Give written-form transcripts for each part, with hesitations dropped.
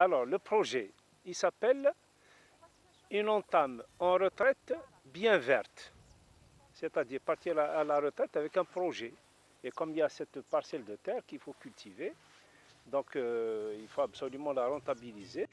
Alors, le projet, il s'appelle Une entame en retraite bien verte. C'est-à-dire partir à la retraite avec un projet. Et comme il y a cette parcelle de terre qu'il faut cultiver, donc il faut absolument la rentabiliser.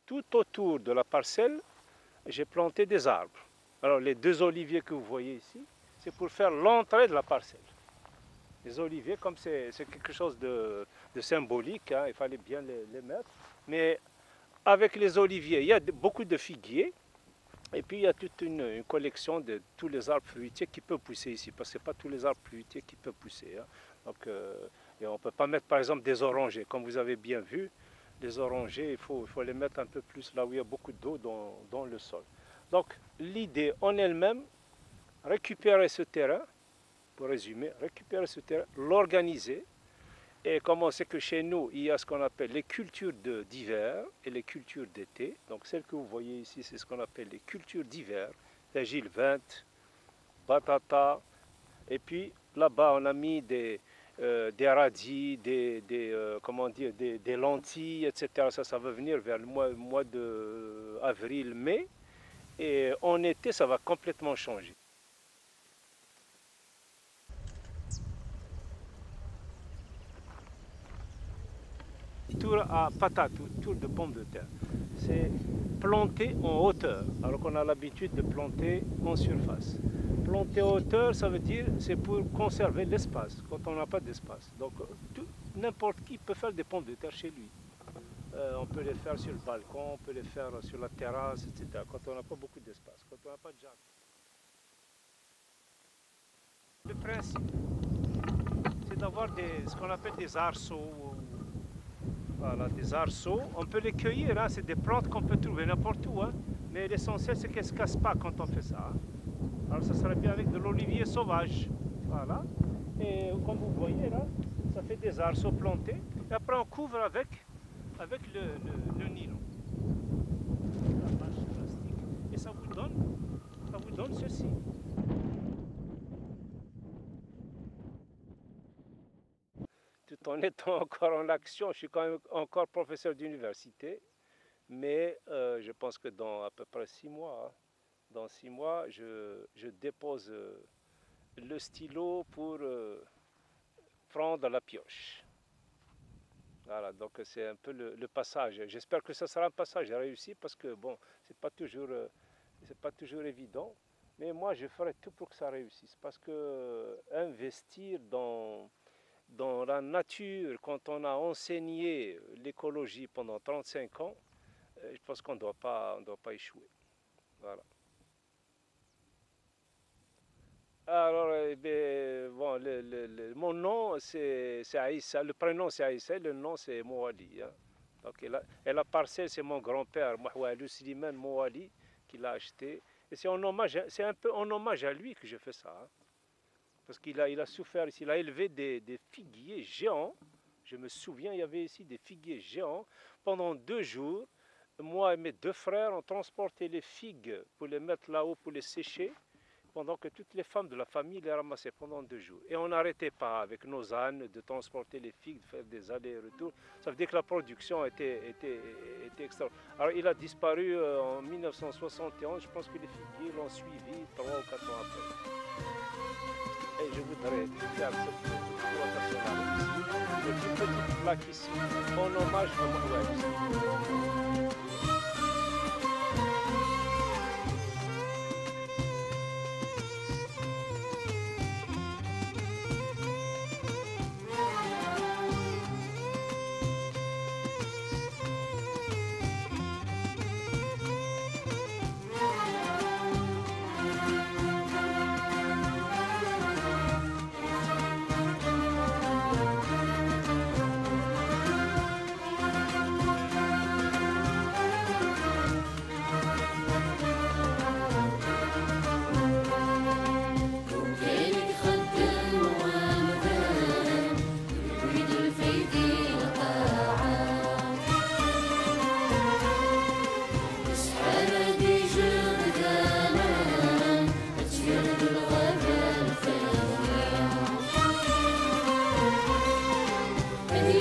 Tout autour de la parcelle, j'ai planté des arbres. Alors les deux oliviers que vous voyez ici, c'est pour faire l'entrée de la parcelle. Les oliviers, comme c'est quelque chose de symbolique, hein, il fallait bien les mettre. Mais avec les oliviers, il y a beaucoup de figuiers. Et puis il y a toute une collection de tous les arbres fruitiers qui peuvent pousser ici, parce que ce n'est pas tous les arbres fruitiers qui peuvent pousser. Hein. Donc, et on ne peut pas mettre par exemple des orangers, comme vous avez bien vu. Les orangers, il faut les mettre un peu plus là où il y a beaucoup d'eau dans le sol. Donc l'idée en elle-même, récupérer ce terrain, pour résumer, récupérer ce terrain, l'organiser. Et comme on sait que chez nous, il y a ce qu'on appelle les cultures d'hiver et les cultures d'été. Donc celles que vous voyez ici, c'est ce qu'on appelle les cultures d'hiver. L'agile 20, batata. Et puis là-bas, on a mis des radis, comment dire, des lentilles, etc. Ça va venir vers le mois d'avril, mai. Et en été, ça va complètement changer. Tour à patates, tour de pommes de terre. C'est planter en hauteur, alors qu'on a l'habitude de planter en surface. Planter en hauteur, ça veut dire c'est pour conserver l'espace, quand on n'a pas d'espace. Donc n'importe qui peut faire des pommes de terre chez lui. On peut les faire sur le balcon, on peut les faire sur la terrasse, etc. Quand on n'a pas beaucoup d'espace, quand on n'a pas de jardin. Le principe, c'est d'avoir ce qu'on appelle des arceaux. Voilà, des arceaux. On peut les cueillir, hein, c'est des plantes qu'on peut trouver n'importe où. Hein, mais l'essentiel, c'est qu'elles ne se cassent pas quand on fait ça. Hein. Alors ça serait bien avec de l'olivier sauvage. Voilà. Et comme vous voyez là, ça fait des arceaux plantés. Et après, on couvre avec le nylon. La bâche plastique. Et ça vous donne ceci. Tout en étant encore en action, je suis quand même encore professeur d'université. Mais je pense que dans à peu près 6 mois, hein, dans 6 mois, je dépose le stylo pour prendre la pioche. Voilà, donc c'est un peu le passage. J'espère que ce sera un passage réussi parce que bon, c'est pas toujours évident. Mais moi, je ferai tout pour que ça réussisse parce que investir dans la nature, quand on a enseigné l'écologie pendant 35 ans, je pense qu'on ne doit pas échouer. Voilà. Alors, bon, mon nom, c'est Aïssa. Le prénom, c'est Aïssa. Le nom, c'est Mouali. Hein. Donc, et la parcelle, c'est mon grand-père, Mouali Slimane Mouali, qui l'a acheté. Et c'est un peu en hommage à lui que je fais ça. Hein. Parce il a souffert ici. Il a élevé des figuiers géants Je me souviens, il y avait ici des figuiers géants. Pendant 2 jours, moi et mes 2 frères, on transportait les figues pour les mettre là-haut, pour les sécher, pendant que toutes les femmes de la famille les ramassaient pendant 2 jours. Et on n'arrêtait pas avec nos ânes de transporter les figues, de faire des allers-retours. Ça veut dire que la production était extraordinaire. Alors il a disparu en 1971, je pense que les figuiers l'ont suivi 3 ou 4 ans après. Et je voudrais faire cette exploitation-là ici, une toute petite plaque ici, en hommage à Mouaïs.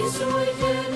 So we can